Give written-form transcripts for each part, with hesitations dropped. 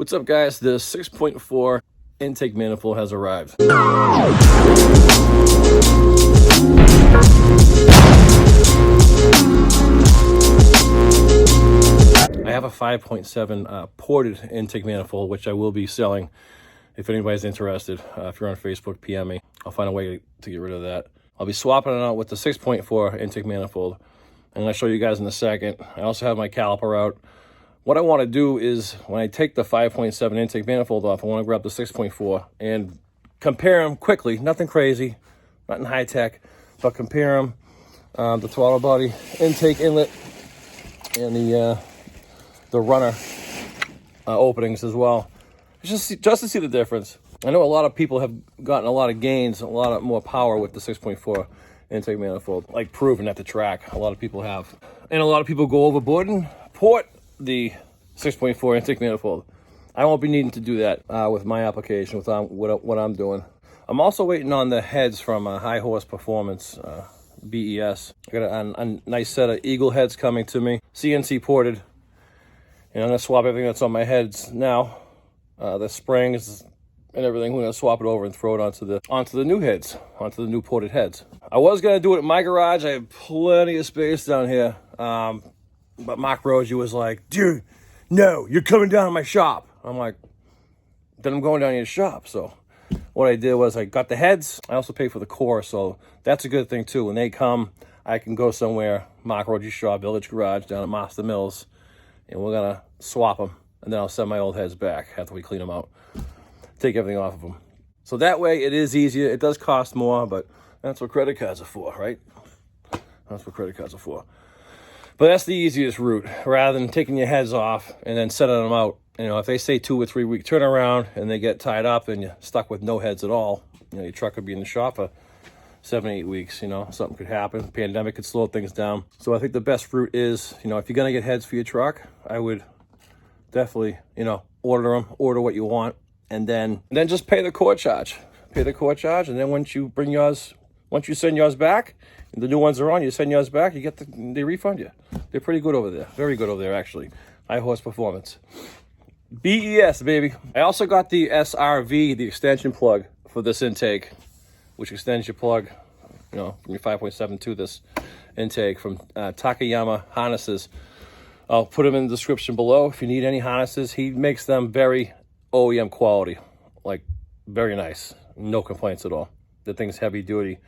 What's up, guys? The 6.4 intake manifold has arrived. I have a 5.7 ported intake manifold, which I will be selling if anybody's interested. If you're on Facebook, PM me. I'll find a way to get rid of that. I'll be swapping it out with the 6.4 intake manifold. I'm going to show you guys in a second. I also have my caliper out. What I want to do is, when I take the 5.7 intake manifold off, I want to grab the 6.4 and compare them quickly. Nothing crazy, nothing high tech, but compare them, the throttle body intake inlet and the runner openings as well, just to see the difference. I know a lot of people have gotten a lot of gains, a lot more power with the 6.4 intake manifold, like proven at the track. A lot of people have, and a lot of people go overboard and port the 6.4 intake manifold. I won't be needing to do that with my application, with what I'm doing. I'm also waiting on the heads from High Horse Performance, BES. I got a nice set of Eagle heads coming to me, CNC ported, and I'm gonna swap everything that's on my heads now. The springs and everything, we're gonna swap it over and throw it onto the new heads, onto the new ported heads. I was gonna do it in my garage. I have plenty of space down here. But Mark Rosie was like, dude, no, you're coming down to my shop. I'm like, then I'm going down to your shop. So what I did was I got the heads. I also paid for the core, so that's a good thing too. When they come, I can go somewhere, Mark Rosie's shop, Village Garage down at Master Mills, and we're gonna swap them. And then I'll send my old heads back after we clean them out. Take everything off of them. So that way it is easier. It does cost more, but that's what credit cards are for, right? That's what credit cards are for. But that's the easiest route, rather than taking your heads off and then setting them out. You know, if they say 2 or 3 week turnaround and they get tied up and you're stuck with no heads at all, you know, your truck could be in the shop for 7 or 8 weeks. You know, something could happen. Pandemic could slow things down. So I think the best route is, you know, if you're gonna get heads for your truck, I would definitely, you know, order them, order what you want, and then just pay the core charge. Pay the core charge, and then once you send yours back, and the new ones are on, you send yours back, they refund you. They're pretty good over there. Very good over there, actually. High Horse Performance. BES, baby. I also got the SRV, the extension plug for this intake, which extends your plug, you know, from your 5.7 to this intake from Takayama Harnesses. I'll put them in the description below if you need any harnesses. He makes them very OEM quality, like very nice. No complaints at all. The thing's heavy duty.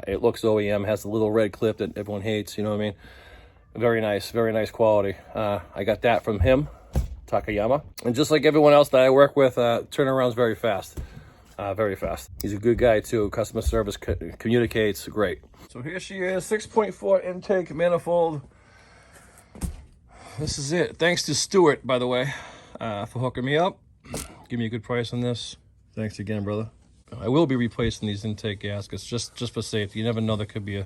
It looks OEM, has the little red clip that everyone hates, you know what I mean? Very nice quality. I got that from him, Takayama. And just like everyone else that I work with, turnaround's very fast. Very fast. He's a good guy too. Customer service communicates great. So here she is, 6.4 intake manifold. This is it. Thanks to Stuart, by the way, for hooking me up. Give me a good price on this. Thanks again, brother. I will be replacing these intake gaskets just for safety. You never know, there could be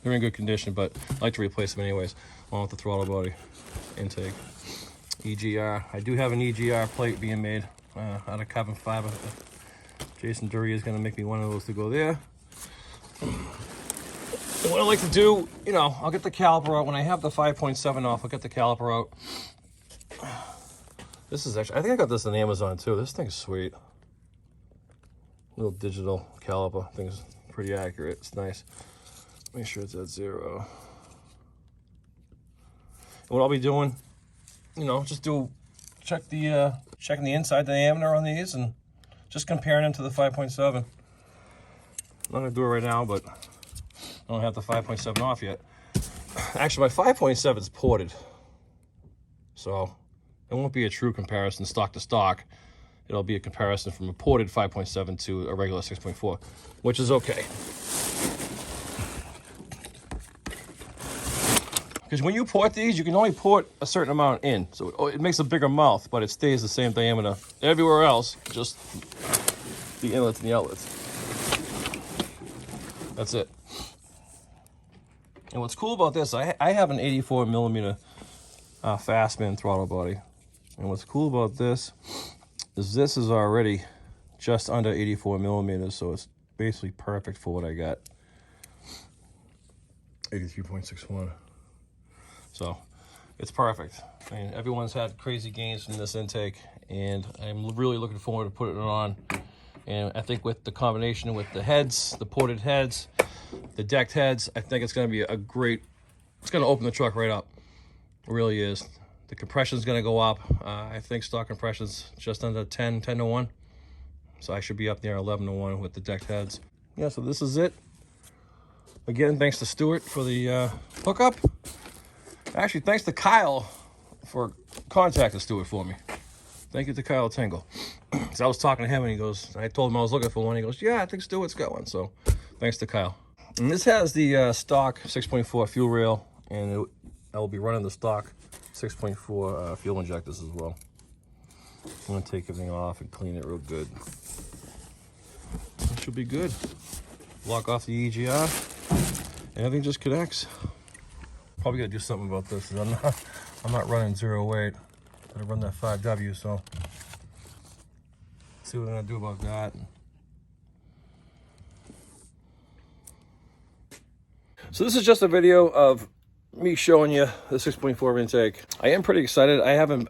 they're in good condition, but I like to replace them anyways, along with the throttle body intake. EGR. I do have an EGR plate being made out of carbon fiber. Jason Dury is going to make me one of those to go there. And what I like to do, you know, I'll get the caliper out. When I have the 5.7 off, I'll get the caliper out. This is actually, I think I got this on Amazon too. This thing's sweet. Little digital caliper. Thing's pretty accurate. It's nice. Make sure it's at 0. And what I'll be doing, you know, checking the inside diameter on these and just comparing them to the 5.7. I'm not gonna do it right now, but I don't have the 5.7 off yet. Actually, my 5.7 is ported, so it won't be a true comparison stock to stock. It'll be a comparison from a ported 5.7 to a regular 6.4, which is okay. Because when you port these, you can only port a certain amount in. So it makes a bigger mouth, but it stays the same diameter everywhere else, just the inlets and the outlets. That's it. And what's cool about this, I have an 84 millimeter Fastman throttle body. And what's cool about this is already just under 84 millimeters, so it's basically perfect for what I got. 83.61. So It's perfect. I mean, everyone's had crazy gains in this intake, and I'm really looking forward to putting it on. And I think with the combination with the heads, the ported heads, the decked heads, I think it's going to be a great, it's going to open the truck right up. It really is. The compression's going to go up. I think stock compression's just under 10 to 1. So I should be up there 11 to 1 with the decked heads. Yeah, so this is it. Again, thanks to Stuart for the hookup. Actually, thanks to Kyle for contacting Stuart for me. Thank you to Kyle Tingle. So I was talking to him and he goes, I told him I was looking for one. He goes, yeah, I think Stuart's got one. So thanks to Kyle. And this has the stock 6.4 fuel rail, and I will be running the stock 6.4 fuel injectors as well. I'm gonna take everything off and clean it real good. It should be good. Lock off the EGR, and everything just connects. Probably gotta do something about this. I'm not running 0.8. Gotta run that 5W, so see what I'm gonna do about that. So this is just a video of me showing you the 6.4 intake. I am pretty excited. I haven't,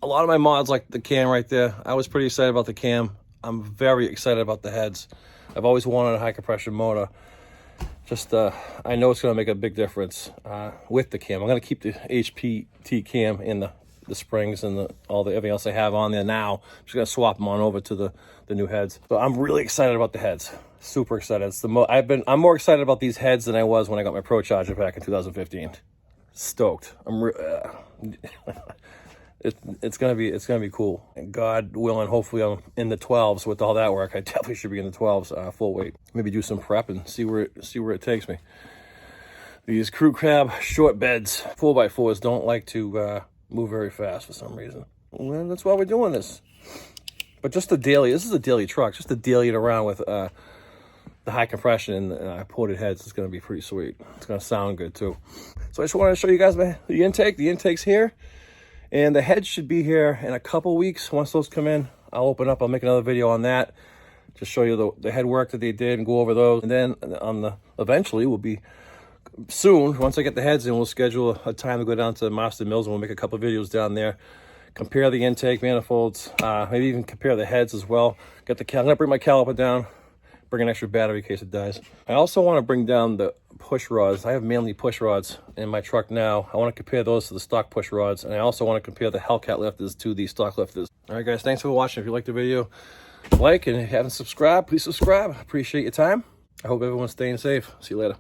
a lot of my mods like the cam right there. I was pretty excited about the cam. I'm very excited about the heads. I've always wanted a high compression motor. Just, I know it's gonna make a big difference with the cam. I'm gonna keep the HPT cam in the springs and everything else I have on there now. I'm just gonna swap them on over to the new heads. So I'm really excited about the heads. Super excited. It's I'm more excited about these heads than I was when I got my Pro Charger back in 2015. Stoked. It's gonna be cool. And God willing, hopefully I'm in the 12s with all that work. I definitely should be in the 12s full weight. Maybe do some prep and see where it takes me. These crew cab short beds 4x4s don't like to move very fast for some reason. Well, that's why we're doing this. But just this is a daily truck. Just to daily it around with the high compression and ported heads is going to be pretty sweet. It's going to sound good too. So I just wanted to show you guys the intake. The intake's here, and the heads should be here in a couple weeks. Once those come in, I'll open up. I'll make another video on that. Just show you the head work that they did and go over those. And then eventually we'll be soon, once I get the heads in, we'll schedule a time to go down to Master Mills and we'll make a couple videos down there. Compare the intake manifolds, maybe even compare the heads as well. I'm gonna bring my caliper down, bring an extra battery in case it dies. I also want to bring down the push rods. I have mainly push rods in my truck now. I want to compare those to the stock push rods, and I also want to compare the Hellcat lifters to the stock lifters. All right, guys, thanks for watching. If you liked the video, like, and if you haven't subscribed, please subscribe. Appreciate your time. I hope everyone's staying safe. See you later.